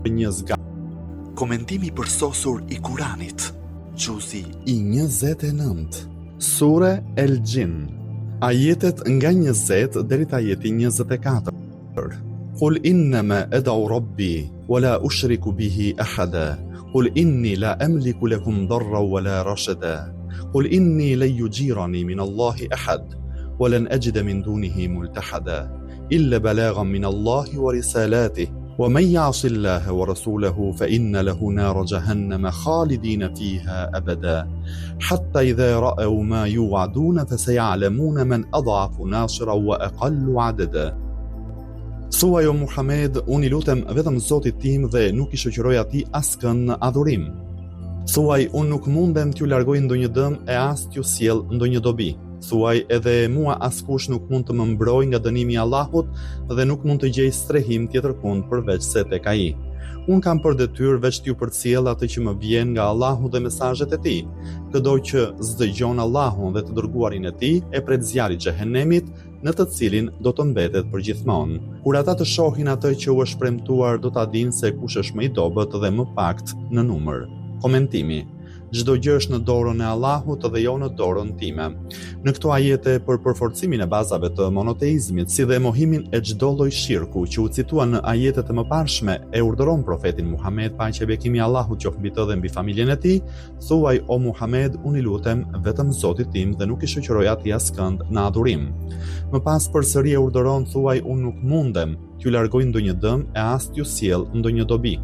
një zgabër. Komentimi përsosur i Kuranit. Gjuzi I 29. Sure El Jin. Ajetet nga 20 deri te ajeti 24. Qul innama ad'u rabbi wala ushriku bihi ahada. Qul inni la amliku lakum darran wala rashada. Qul inni lan yujirani min Allahi ahad ولن أجد من دونه ملتحدا إلا بلاغا من الله ورسالاته ومن يعص الله ورسوله فإن له نار جهنم خالدين فيها أبدا حتى إذا رأوا ما يوعدون فسيعلمون من أضعف ناصرا وأقل عددا. Thuaj o Muhamed, unë I lutem vetëm Zotit tim dhe nuk I shoqëroj atij askën në adhurim. Thuaj, unë nuk mundem t'ju largoj ndonjë dëm e as t'ju sjell ndonjë dobi. Thuaj, edhe mua askush nuk mund të më mbrojë nga dënimi I Allahut dhe nuk mund të gjej strehim tjetër kund përveç se tek Ai. Unë kam për detyrë veç t'ju përcjell atë që më vjen nga Allahu dhe mesazhet e Tij. Çdo që s'dëgjon Allahun dhe të dërguarin e Tij e pret zjarrit xhehenemit, në të cilin do të mbetet përgjithmonë. Kur ata të shohin atë që u është premtuar, do ta dinë se kush është më I dobët dhe më pakt në numër. Komentimi. Çdo gjë është në dorën e Allahut dhe jo në dorën time. Në këto ajete për përforcimin e bazave të monoteizmit, si dhe mohimin e çdo lloji shirku që u cituan në ajetet e mëparshme, e urdhëron profetin Muhammed, paqja e bekimi I Allahut qoftë mbi të dhe mbi familjen e tij, thuaj o Muhammed, unë I lutem vetëm Zotit tim dhe nuk I shoqëroj atij askënd në adhurim. Më pas përsëri e urdhëron, thuaj unë nuk mundem t'ju largoj ndonjë dëm e as t'ju sjell ndonjë dobi.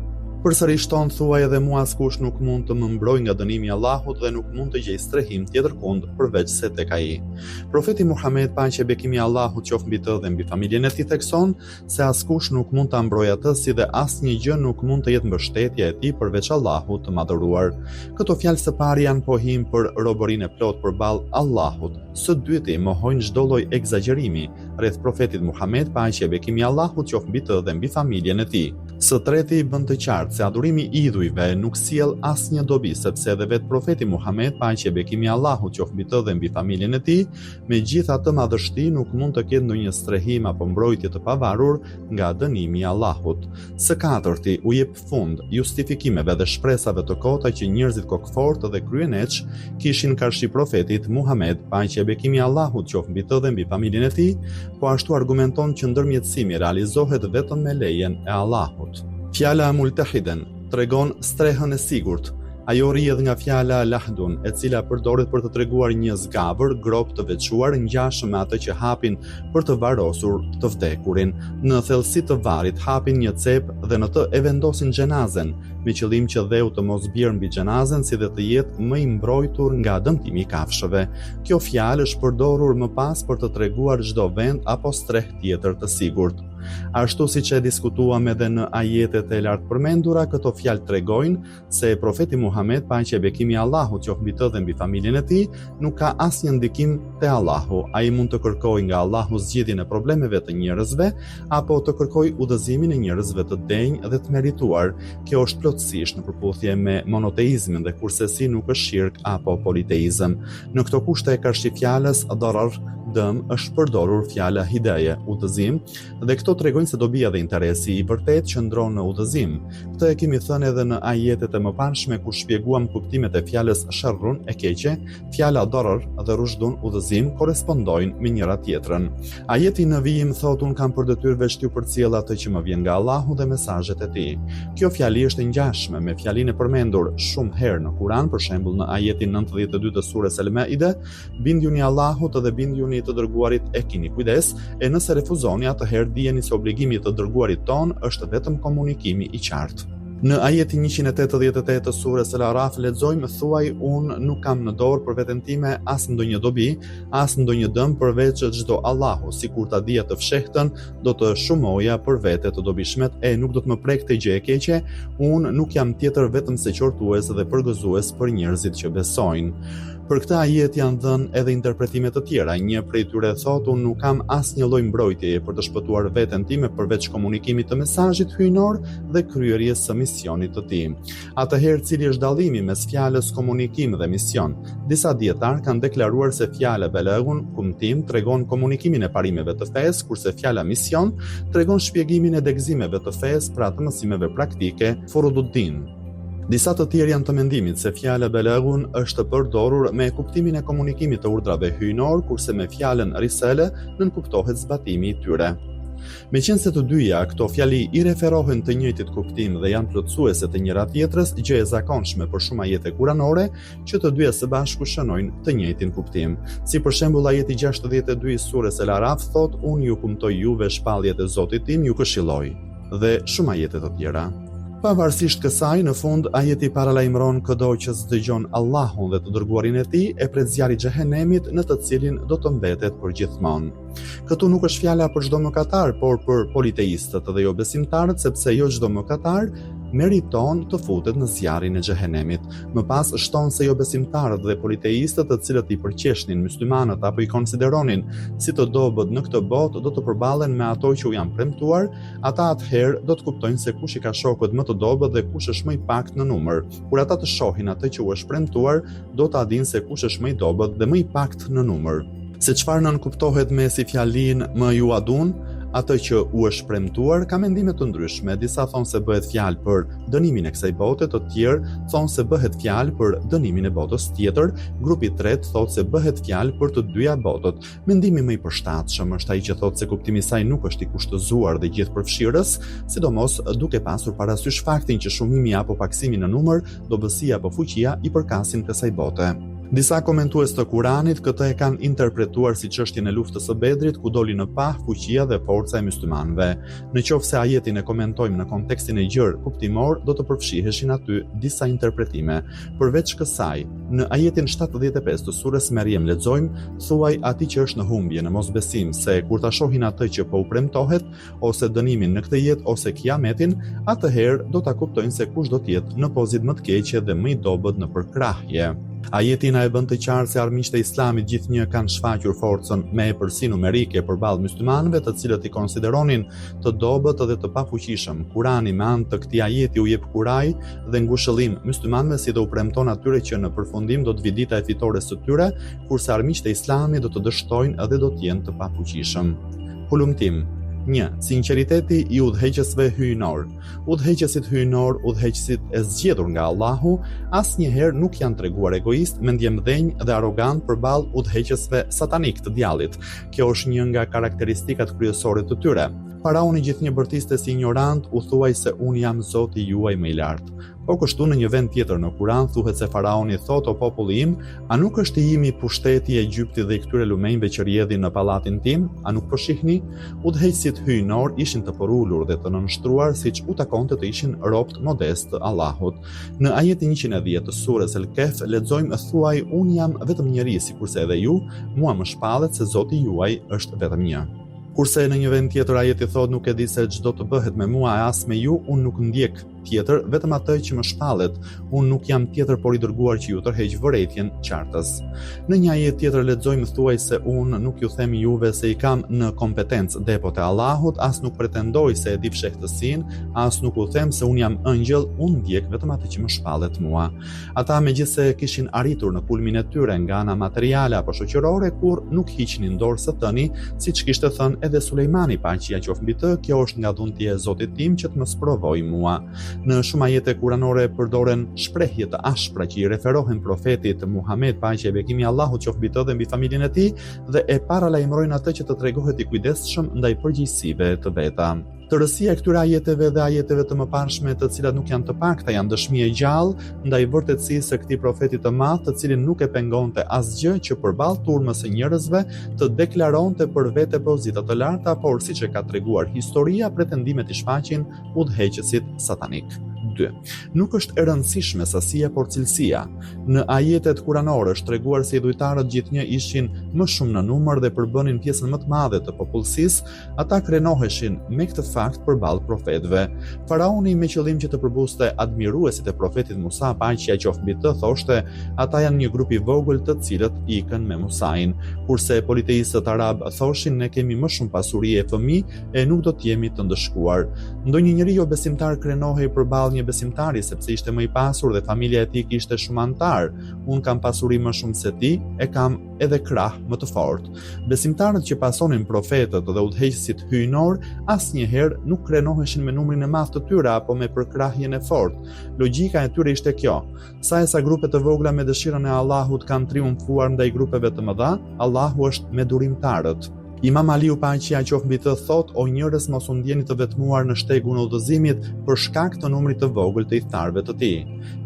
Përsëri shton, thuaj edhe mua askush nuk mund të më mbrojë nga dënimi I Allahut dhe nuk mund të gjej strehim tjetër kund përveç se tek Ai. Profeti Muhammed, paqja e bekimi I Allahut qoftë mbi të dhe mbi familjen e tij, thekson se askush nuk mund ta mbrojë atë, si dhe asnjë gjë nuk mund të jetë mbështetja e tij përveç Allahut të madhëruar. Këto fjalë së pari janë pohim për robërinë e plot përballë Allahut. Së dyti mohojnë çdo lloj egzagjerimi rreth profetit Muhammed, paqja e bekimi I Allahut qoftë mbi të dhe mbi familjen e tij. Së treti bën të qartë se adhurimi I idhujve nuk sjell asnjë dobi, sepse edhe vetë profeti Muhammed, paqja e bekimi I Allahut qoftë mbi të dhe mbi familjen e tij, megjithatë madhështi nuk mund të ketë ndonjë strehim apo mbrojtje të pavarur nga dënimi I Allahut. Së katërti u jep fund justifikimeve dhe shpresave të kota që njerëzit kokfort dhe kryeneç kishin karshi profetit Muhammed, paqja e bekimi I Allahut qoftë mbi të dhe mbi familjen e tij, po ashtu argumenton që ndërmjetësimi realizohet vetëm me lejen e Allahut. Fjala multahiden tregon strehën e sigurt. Ajo rrjedh nga fjala lahdun, e cila përdoret për të treguar një zgabër, grop të veçuar ngjashëm me atë që hapin për të varrosur të vdekurin. Në thellësi të varrit hapin një cep dhe në të e vendosin xhenazen, me qëllim që dheu të mos bjerë mbi xhenazen, si dhe të jetë më I mbrojtur nga dëmtimi I kafshëve. Kjo fjalë është përdorur më pas për të treguar çdo vend apo streh tjetër të sigurt. Ashtu siç e diskutuam edhe në ajetet e lartë përmendura, këto fjalë tregojnë se profeti Muhammed, paqja e bekimi I Allahut qoftë mbi të dhe mbi familjen e tij, nuk ka asnjë ndikim te Allahu. Ai mund të kërkojë nga Allahu zgjidhjen e problemeve të njerëzve apo të kërkojë udhëzimin e njerëzve të denjë dhe të merituar. Kjo është plotësisht në përputhje me monoteizmin dhe kursesi nuk është shirk apo politeizëm. Në këto kushte e karshifjalës darar dëm është përdorur fjala hidaye, udhëzim, dhe këto tregojnë se dobia dhe interesi I vërtet qëndron në udhëzim. Këtë e kemi thënë edhe në ajetet e mëparshme ku shpjeguam kuptimet e fjalës sharrun, e keqe, fjala darar dhe rushdun, udhëzim, korrespondojnë me njëra tjetrën. Ajeti në vijim thotë unë kam për detyrë veç t'ju përcjell atë që më vjen nga Allahu dhe mesazhet e tij. Kjo fjali është ngjashme me fjalinë e përmendur shumë herë në Kur'an, për shembull në ajetin 92 të surës Al-Maide, bindjuni Allahut dhe bindjuni të dërguarit e keni kujdes, e nëse refuzoni atëherë dijeni se obligimi të dërguarit ton është vetëm komunikimi I qartë. Në ajetin 188 të surës Al-Araf lexojmë thuaj unë nuk kam në dorë për veten time as ndonjë dobi, as ndonjë dëm përveç çdo Allahu, sikur ta dija të fshehtën, do të shumoja për vete të dobishmet e nuk do të më prekte gjë e keqe, unë nuk jam tjetër vetëm se qortues dhe përgëzues për njerëzit që besojnë. Për këtë ajet janë dhënë edhe interpretime të tjera. Një prej tyre thotë: unë nuk kam asnjë lloj mbrojtjeje për të shpëtuar veten time përveç komunikimit të mesazhit hyjnor dhe kryerjes së misionit të tij. Atëherë, cili është dallimi mes fjalës komunikim dhe mision? Disa dietar kanë deklaruar se fjala belagun, kumtim, tregon komunikimin e parimeve të fesë, kurse fjala mision tregon shpjegimin e degëzimeve të fesë pra të mësimeve praktike, furududdin. Disa të tjerë janë të mendimit se fjala belagun është përdorur me kuptimin e komunikimit të urdhrave hyjnor, kurse me fjalën risale nënkuptohet zbatimi i tyre. Meqense të dyja këto fjali i referohen të njëjtit kuptim dhe janë plotësuese të njëra tjetrës, gjë e zakonshme për shumë ajete kuranore që të dyja së bashku shënojnë të njëjtin kuptim. Si për shembull ajeti 62 i surës El Araf thot: unë ju kumtoj juve shpalljet e Zotit tim, ju këshilloj, dhe shumë ajete të tjera. Pavarësisht kësaj, në fund ajeti paralajmëron çdo që s'dëgjon Allahun dhe të dërguarin e tij e pret zjarri i xhehenemit në të cilin do të mbetet përgjithmonë. Këtu nuk është fjala për çdo mëkatar, por për politeistët dhe jo besimtarët, sepse jo çdo mëkatar meriton të futet në zjarrin e xhehenemit. Më pas shton se jo besimtarët dhe politeistët, të cilët i përqeshnin myslimanët apo i konsideronin si të dobët në këtë botë, do të përballen me ato që u janë premtuar. Ata atëherë do të kuptojnë se kush i ka shokët më të dobët dhe kush është më i pakt në numër. Kur ata të shohin atë që u është premtuar, do ta dinë se kush është më i dobët dhe më i pakt në numër. Se çfarë nënkuptohet me si fjalinë më ju adun, atë që u është premtuar ka mendime të ndryshme. Disa thonë se bëhet fjalë për dënimin e kësaj bote, të tjerë thonë se bëhet fjalë për dënimin e botës tjetër, grupi i tretë thotë se bëhet fjalë për të dyja botët. Mendimi më i përshtatshëm është ai që thotë se kuptimi i saj nuk është i kushtëzuar dhe gjithëpërfshirës, sidomos duke pasur parasysh faktin që shumimi apo paksimi në numër, dobësia apo fuqia i përkasin kësaj bote. Disa komentues të Kuranit këtë e kanë interpretuar si çështjen e luftës së Bedrit, ku doli në pah fuqia dhe forca e myslimanëve. Në qoftë se ajetin e komentojmë në kontekstin e gjerë kuptimor, do të përfshiheshin aty disa interpretime. Përveç kësaj, në ajetin 75 të surës Merjem lexojmë: thuaj atij që është në humbje, në mosbesim, se kur ta shohin atë që po u premtohet, ose dënimin në këtë jetë ose kiametin, atëherë do ta kuptojnë se kush do të jetë në pozitë më të keqe dhe më i dobët në përkrahje. Ajeti na e bën të qartë se armiqtë e Islamit gjithnjë kanë shfaqur forcën me epërsi numerike përballë myslimanëve, të cilët i konsideronin të dobët dhe të pafuqishëm. Kurani me anë të këtij ajeti u jep kuraj dhe ngushëllim myslimanëve, si do u premton atyre që në përfundim do të vi dita e fitores së tyre, kurse armiqtë e Islamit do të dështojnë dhe do të jenë të pafuqishëm. Hulumtim. 1. Sinqeriteti i udhëheqësve hyjnor. Udhëheqësit hyjnor, udhëheqësit e zgjedhur nga Allahu, asnjëherë nuk janë treguar egoist, mendjemdhenj dhe arrogant përballë udhëheqësve satanik të djallit. Kjo është një nga karakteristikat kryesore të tyre. Faraoni gjithnjë bërtiste si ignorant, u thuaj se unë jam Zoti juaj më i lartë. Po kështu në një vend tjetër në Kuran thuhet se faraoni thot: o populli im, a nuk është i imi pushteti e Egjiptit dhe i këtyre lumenjve që rrjedhin në pallatin tim? A nuk po shihni? Udhëheqësit hyjnor ishin të porulur dhe të nënshtruar, siç u takonte të ishin robët modest të Allahut. Në ajetin 110 të surës El Kehf lexojmë: thuaj unë jam vetëm njeri sikurse edhe ju, mua më shpallet se Zoti juaj është vetëm një. Kurse në një vend tjetër ajeti thot: nuk e di se ç'do të bëhet me mua e as me ju, unë nuk ndjek tjetër, vetëm atë që më shpallet, unë nuk jam tjetër por i dërguar që ju tërheq vërejtjen qartës. Në një ajet tjetër lexojmë: thuaj se unë nuk ju them juve se i kam në kompetencë depot e Allahut, as nuk pretendoj se e di fshehtësinë, as nuk u them se unë jam ëngjëll, unë ndjek vetëm atë që më shpallet mua. Ata megjithse kishin arritur në kulmin e tyre nga ana materiale apo shoqërore, kur nuk hiqnin dorë së tëni, siç kishte thënë edhe Sulejmani, paqja qoftë mbi të: kjo është nga dhuntia e Zotit tim që të më sprovoj mua. Në shumë ajete kuranore përdoren shprehje të ashpra që i referohen profetit Muhammed, paqja e bekimi i Allahut qoftë mbi të dhe mbi familjen e tij, dhe e paralajmërojnë atë që të tregohet i kujdesshëm ndaj përgjegjësive të veta. Tërësia e këtyre ajeteve dhe ajeteve të mëparshme, të cilat nuk janë të pakta, janë dëshmi e gjallë ndaj vërtetësisë së këtij profeti të madh, të cilin nuk e pengonte asgjë që përballë turmës së njerëzve të deklaronte për vete pozita të larta, por siç e ka treguar historia, pretendimet i shfaqin udhëheqësit satanik. 2. Nuk është e rëndësishme sasia por cilësia. Në ajetet kuranore është treguar se idhujtarët gjithnjë ishin më shumë në numër dhe përbënin pjesën më të madhe të popullsisë, ata krenoheshin me këtë fakt përballë profetëve. Faraoni me qëllim që të përbuste admiruesit e profetit Musa, paqja qoftë mbi të, thoshte, ata janë një grup i vogël të cilët ikën me Musain, kurse politeistët arab thoshin ne kemi më shumë pasuri e fëmijë e nuk do të jemi të ndëshkuar. Ndonjë njeri jo besimtar krenohej përballë një besimtari sepse ishte më i pasur dhe familja e tij kishte shumë antar. Unë kam pasuri më shumë se ti, e kam edhe krah më të fortë. Besimtarët që pasonin profetët dhe udhëheqësit hyjnor asnjëherë nuk krenoheshin me numrin e madh të tyre apo me përkrahjen e fortë. Logjika e tyre ishte kjo: sa grupe të vogla me dëshirën e Allahut kanë triumfuar ndaj grupeve të mëdha, Allahu është me durimtarët. Imam Aliu paqja qoftë mbi të thot, o njerëz mos u ndjeni të vetmuar në shtegun e udhëzimit për shkak të numrit të vogël të udhëtarëve të tij.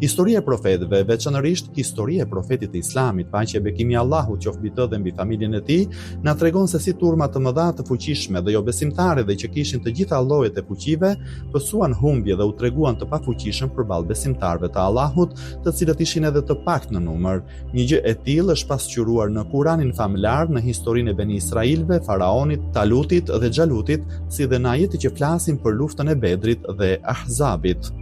Historia e profetëve, veçanërisht historia e profetit të Islamit, paqja e bekimi i Allahut qoftë mbi të dhe mbi familjen e tij, na tregon se si turma të mëdha të fuqishme dhe jo besimtare dhe që kishin të gjitha llojet e fuqive, pësuan humbje dhe u treguan të pafuqishëm përballë besimtarëve të Allahut, të cilët ishin edhe të pak në numër. Një gjë e tillë është pasqyruar në Kuranin famlar, në historinë e Beni Israilëve, Faraonit, Talutit dhe Xhalutit, si dhe në ajete që flasin për luftën e Bedrit dhe Ahzabit.